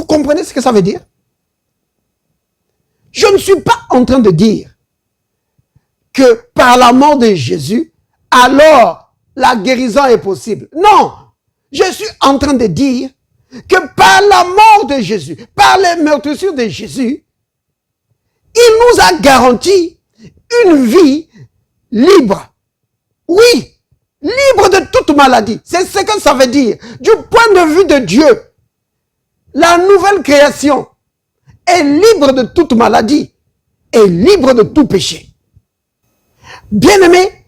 Vous comprenez ce que ça veut dire? Je ne suis pas en train de dire que par la mort de Jésus, alors la guérison est possible. Non, je suis en train de dire que par la mort de Jésus, par les meurtrissures de Jésus, il nous a garanti une vie libre. Oui, libre de toute maladie. C'est ce que ça veut dire. Du point de vue de Dieu, la nouvelle création est libre de toute maladie et libre de tout péché. Bien-aimés,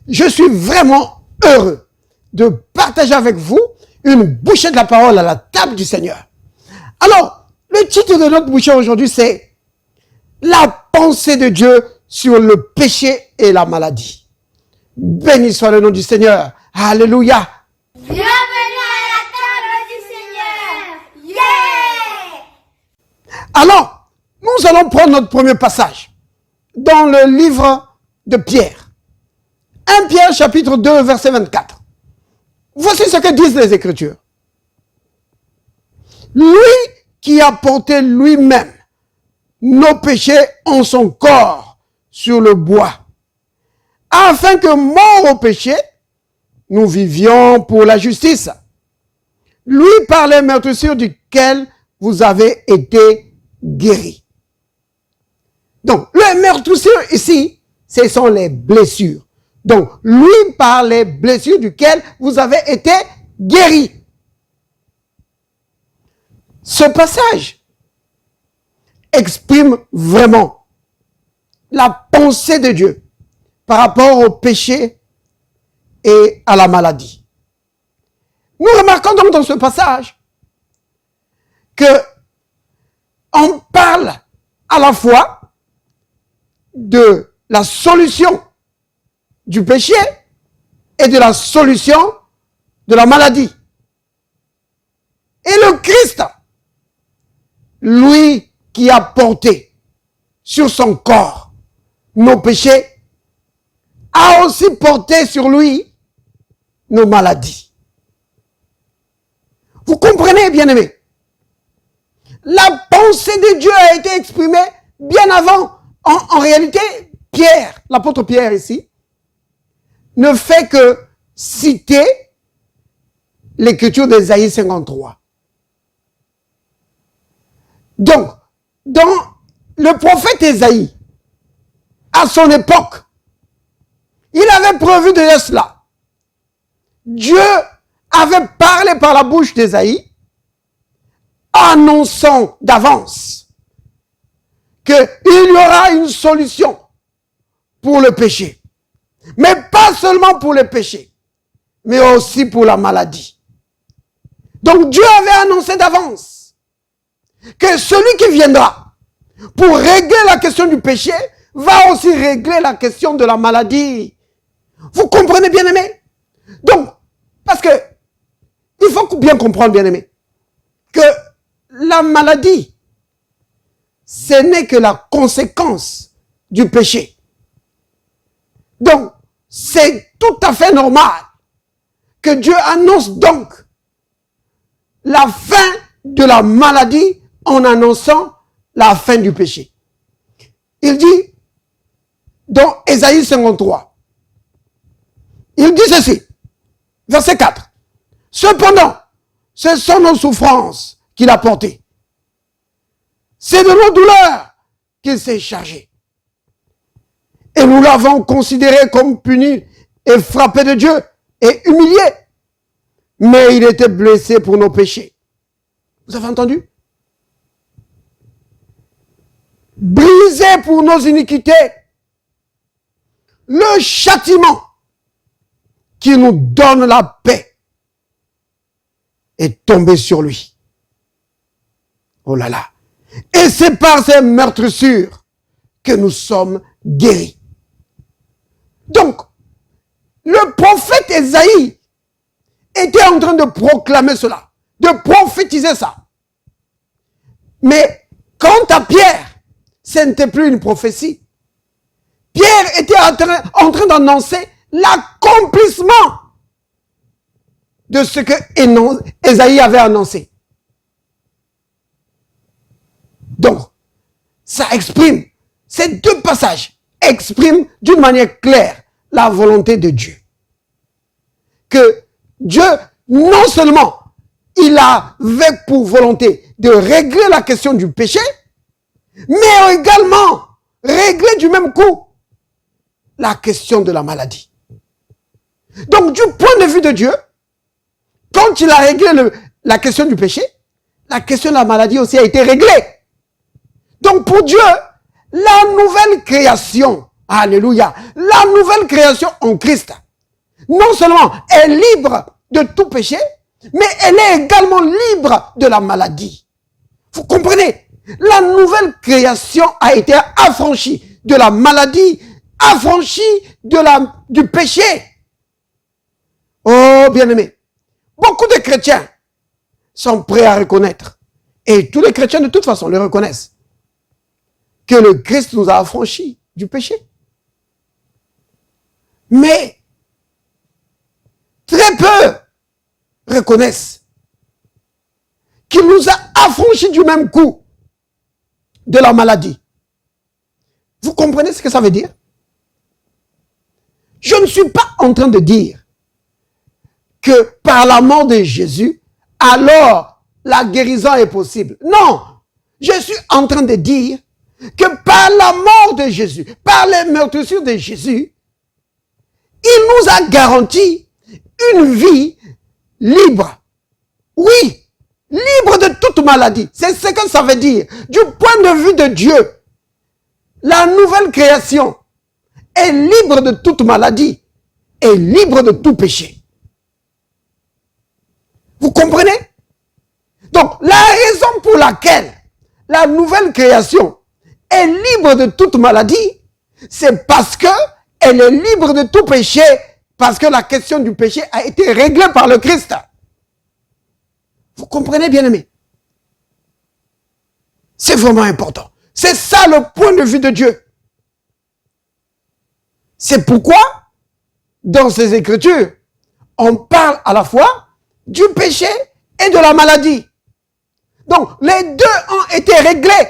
je suis vraiment heureux de partager avec vous une bouchée de la parole à la table du Seigneur. Alors, le titre de notre bouchée aujourd'hui, c'est « La pensée de Dieu sur le péché et la maladie ». Béni soit le nom du Seigneur. Alléluia. Bienvenue à la table du Seigneur. Yeah! Alors, nous allons prendre notre premier passage dans le livre de Pierre. 1 Pierre chapitre 2 verset 24. Voici ce que disent les Écritures. Lui qui a porté lui-même nos péchés en son corps sur le bois, afin que, morts au péché, nous vivions pour la justice. Lui par les meurtrissures duquel vous avez été guéris. Donc, les meurtrissures ici, ce sont les blessures. Donc, lui par les blessures duquel vous avez été guéris. Ce passage exprime vraiment la pensée de Dieu par rapport au péché et à la maladie. Nous remarquons donc dans ce passage que on parle à la fois de la solution du péché et de la solution de la maladie. Et le Christ, lui qui a porté sur son corps nos péchés, a aussi porté sur lui nos maladies. Vous comprenez, bien-aimés? La pensée de Dieu a été exprimée bien avant. En réalité, Pierre, l'apôtre Pierre ici, ne fait que citer l'écriture d'Ésaïe 53. Donc, dans le prophète Ésaïe, à son époque, il avait prévu de cela. Dieu avait parlé par la bouche d'Ésaïe, annonçant d'avance qu'il y aura une solution pour le péché. Mais pas seulement pour le péché, mais aussi pour la maladie. Donc Dieu avait annoncé d'avance que celui qui viendra pour régler la question du péché va aussi régler la question de la maladie. Vous comprenez, bien-aimés? Donc, parce que il faut bien comprendre, bien-aimés, que la maladie, ce n'est que la conséquence du péché. Donc, c'est tout à fait normal que Dieu annonce donc la fin de la maladie en annonçant la fin du péché. Il dit, dans Ésaïe 53, il dit ceci, verset 4. Cependant, ce sont nos souffrances qu'il a portées. C'est de nos douleurs qu'il s'est chargé. Et nous l'avons considéré comme puni et frappé de Dieu et humilié. Mais il était blessé pour nos péchés. Vous avez entendu? Brisé pour nos iniquités. Le châtiment qui nous donne la paix est tombé sur lui. Oh là là. Et c'est par ces meurtrissures que nous sommes guéris. Donc, le prophète Ésaïe était en train de proclamer cela, de prophétiser ça. Mais quant à Pierre, ce n'était plus une prophétie. Pierre était en train d'annoncer l'accomplissement de ce que Ésaïe avait annoncé. Donc, ça exprime, ces deux passages expriment d'une manière claire la volonté de Dieu. Que Dieu, non seulement, il avait pour volonté de régler la question du péché, mais également régler du même coup la question de la maladie. Donc, du point de vue de Dieu, quand il a réglé la question du péché, la question de la maladie aussi a été réglée. Donc, pour Dieu, la nouvelle création, alléluia, la nouvelle création en Christ, non seulement est libre de tout péché, mais elle est également libre de la maladie. Vous comprenez? La nouvelle création a été affranchie de la maladie, affranchie du péché. Oh, bien-aimés, beaucoup de chrétiens sont prêts à reconnaître, et tous les chrétiens de toute façon le reconnaissent, que le Christ nous a affranchis du péché. Mais très peu reconnaissent qu'il nous a affranchis du même coup de la maladie. Vous comprenez ce que ça veut dire? Je ne suis pas en train de dire que par la mort de Jésus, alors la guérison est possible. Non, je suis en train de dire que par la mort de Jésus, par les meurtrissures de Jésus, il nous a garanti une vie libre. Oui, libre de toute maladie. C'est ce que ça veut dire. Du point de vue de Dieu, la nouvelle création est libre de toute maladie et libre de tout péché. Vous comprenez? Donc, la raison pour laquelle la nouvelle création est libre de toute maladie, c'est parce que elle est libre de tout péché, parce que la question du péché a été réglée par le Christ. Vous comprenez, bien-aimés? C'est vraiment important. C'est ça le point de vue de Dieu. C'est pourquoi, dans ces Écritures, on parle à la fois du péché et de la maladie. Donc, les deux ont été réglés.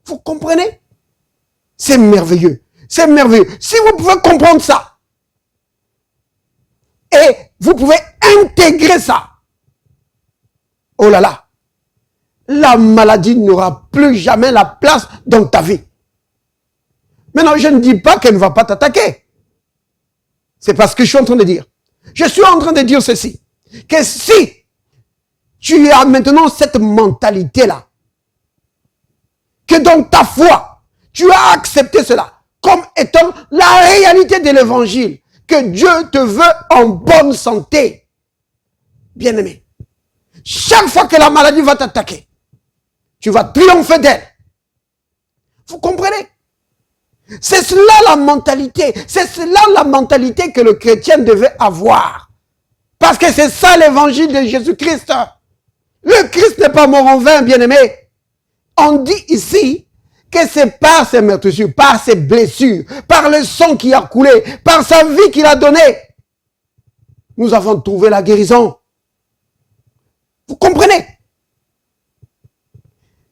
Vous comprenez? C'est merveilleux. C'est merveilleux. Si vous pouvez comprendre ça, et vous pouvez intégrer ça, oh là là, la maladie n'aura plus jamais la place dans ta vie. Maintenant, je ne dis pas qu'elle ne va pas t'attaquer. C'est pas ce que je suis en train de dire. Je suis en train de dire ceci, que si tu as maintenant cette mentalité-là, que dans ta foi, tu as accepté cela comme étant la réalité de l'évangile, que Dieu te veut en bonne santé, bien-aimé. Chaque fois que la maladie va t'attaquer, tu vas triompher d'elle. Vous comprenez? C'est cela la mentalité. C'est cela la mentalité que le chrétien devait avoir. Parce que c'est ça l'évangile de Jésus-Christ. Le Christ n'est pas mort en vain, bien-aimé. On dit ici que c'est par ses meurtrissures, par ses blessures, par le sang qui a coulé, par sa vie qu'il a donnée, nous avons trouvé la guérison. Vous comprenez?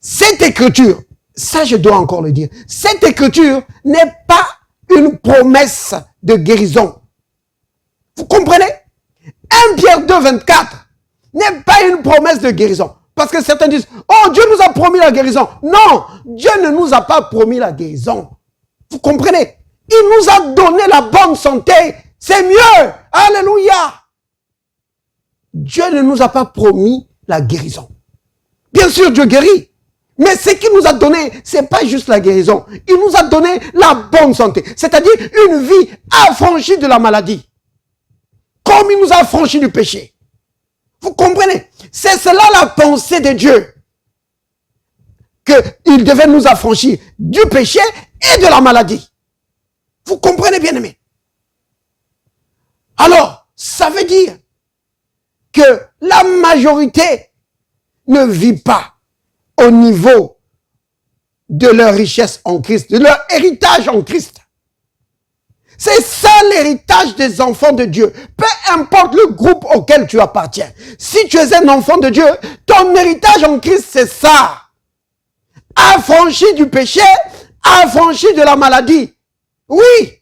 Cette écriture, ça je dois encore le dire, cette écriture n'est pas une promesse de guérison. Vous comprenez? 1 Pierre 2, 24 n'est pas une promesse de guérison. Parce que certains disent, oh Dieu nous a promis la guérison. Non, Dieu ne nous a pas promis la guérison. Vous comprenez? Il nous a donné la bonne santé. C'est mieux. Alléluia. Dieu ne nous a pas promis la guérison. Bien sûr, Dieu guérit. Mais ce qu'il nous a donné, c'est pas juste la guérison. Il nous a donné la bonne santé. C'est-à-dire une vie affranchie de la maladie. Comme il nous a affranchis du péché. Vous comprenez? C'est cela la pensée de Dieu. Qu'il devait nous affranchir du péché et de la maladie. Vous comprenez, bien-aimés? Alors, ça veut dire que la majorité ne vit pas au niveau de leur richesse en Christ, de leur héritage en Christ. C'est ça l'héritage des enfants de Dieu. Peu importe le groupe auquel tu appartiens. Si tu es un enfant de Dieu, ton héritage en Christ, c'est ça. affranchi du péché, affranchi de la maladie. Oui,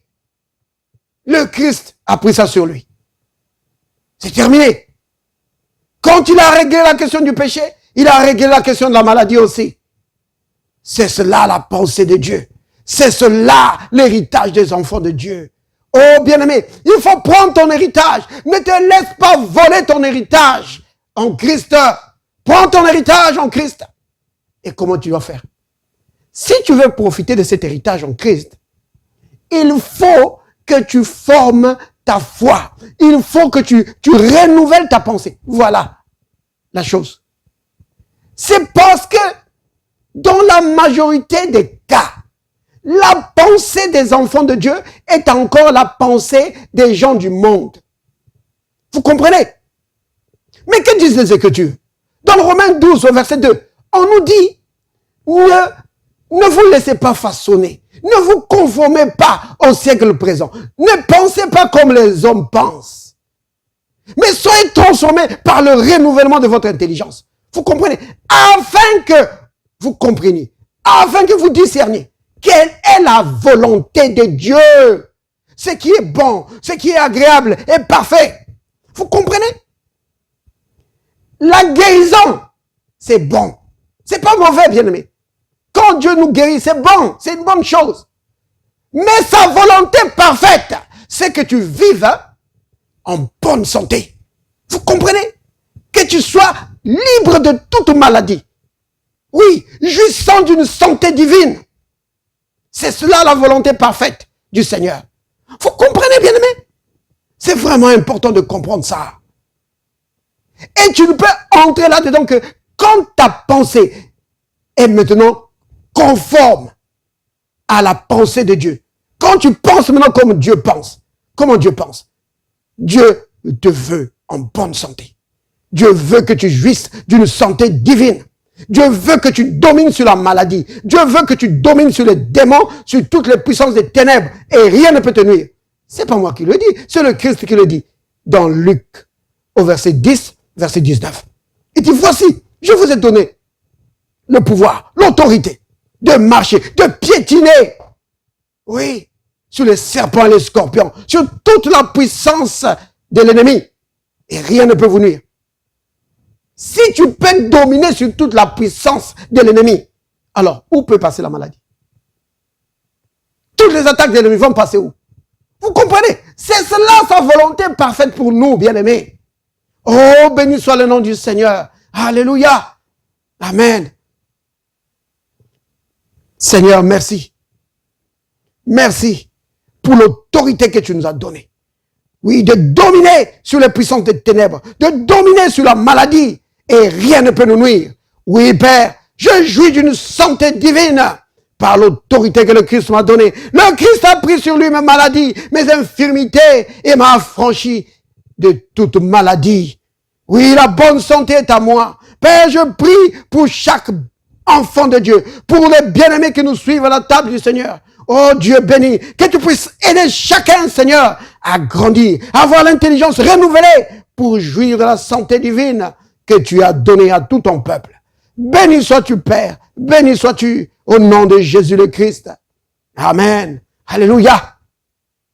le Christ a pris ça sur lui. C'est terminé. Quand il a réglé la question du péché, il a réglé la question de la maladie aussi. C'est cela la pensée de Dieu. C'est cela l'héritage des enfants de Dieu. Oh bien-aimé, il faut prendre ton héritage. Ne te laisse pas voler ton héritage en Christ. Prends ton héritage en Christ. Et comment tu dois faire? Si tu veux profiter de cet héritage en Christ, il faut que tu formes ta foi. Il faut que tu renouvelles ta pensée. Voilà la chose. C'est parce que dans la majorité des cas, la pensée des enfants de Dieu est encore la pensée des gens du monde. Vous comprenez? Mais que disent les Écritures? Dans le Romains 12, au verset 2, on nous dit, ne vous laissez pas façonner. Ne vous conformez pas au siècle présent. Ne pensez pas comme les hommes pensent. Mais soyez transformés par le renouvellement de votre intelligence. Vous comprenez? Afin que vous compreniez, afin que vous discerniez quelle est la volonté de Dieu. Ce qui est bon, ce qui est agréable et parfait. Vous comprenez? La guérison, c'est bon. C'est pas mauvais, bien-aimé. Quand Dieu nous guérit, c'est bon, c'est une bonne chose. Mais sa volonté parfaite, c'est que tu vives en bonne santé. Vous comprenez? Que tu sois libre de toute maladie. Oui, jouissant d'une santé divine. C'est cela la volonté parfaite du Seigneur. Vous comprenez, bien-aimé? C'est vraiment important de comprendre ça. Et tu ne peux entrer là-dedans que quand ta pensée est maintenant conforme à la pensée de Dieu. Quand tu penses maintenant comme Dieu pense. Comment Dieu pense? Dieu te veut en bonne santé. Dieu veut que tu jouisses d'une santé divine. Dieu veut que tu domines sur la maladie. Dieu veut que tu domines sur les démons, sur toutes les puissances des ténèbres. Et rien ne peut te nuire. C'est pas moi qui le dis, c'est le Christ qui le dit. Dans Luc, au verset 10, verset 19. Il dit, voici, je vous ai donné le pouvoir, l'autorité de marcher, de piétiner. Oui, sur les serpents et les scorpions, sur toute la puissance de l'ennemi. Et rien ne peut vous nuire. Si tu peux dominer sur toute la puissance de l'ennemi, alors où peut passer la maladie? Toutes les attaques de l'ennemi vont passer où? Vous comprenez? C'est cela sa volonté parfaite pour nous, bien-aimés. Oh, béni soit le nom du Seigneur. Alléluia. Amen. Seigneur, merci. Merci pour l'autorité que tu nous as donnée. Oui, de dominer sur les puissances des ténèbres, de dominer sur la maladie, et rien ne peut nous nuire. Oui, Père, je jouis d'une santé divine par l'autorité que le Christ m'a donnée. Le Christ a pris sur lui mes maladies, mes infirmités, et m'a affranchi de toute maladie. Oui, la bonne santé est à moi. Père, je prie pour chaque enfant de Dieu, pour les bien-aimés qui nous suivent à la table du Seigneur. Oh Dieu béni, que tu puisses aider chacun, Seigneur, à grandir, à avoir l'intelligence renouvelée pour jouir de la santé divine que tu as donnée à tout ton peuple. Béni sois-tu, Père, béni sois-tu au nom de Jésus le Christ. Amen. Alléluia.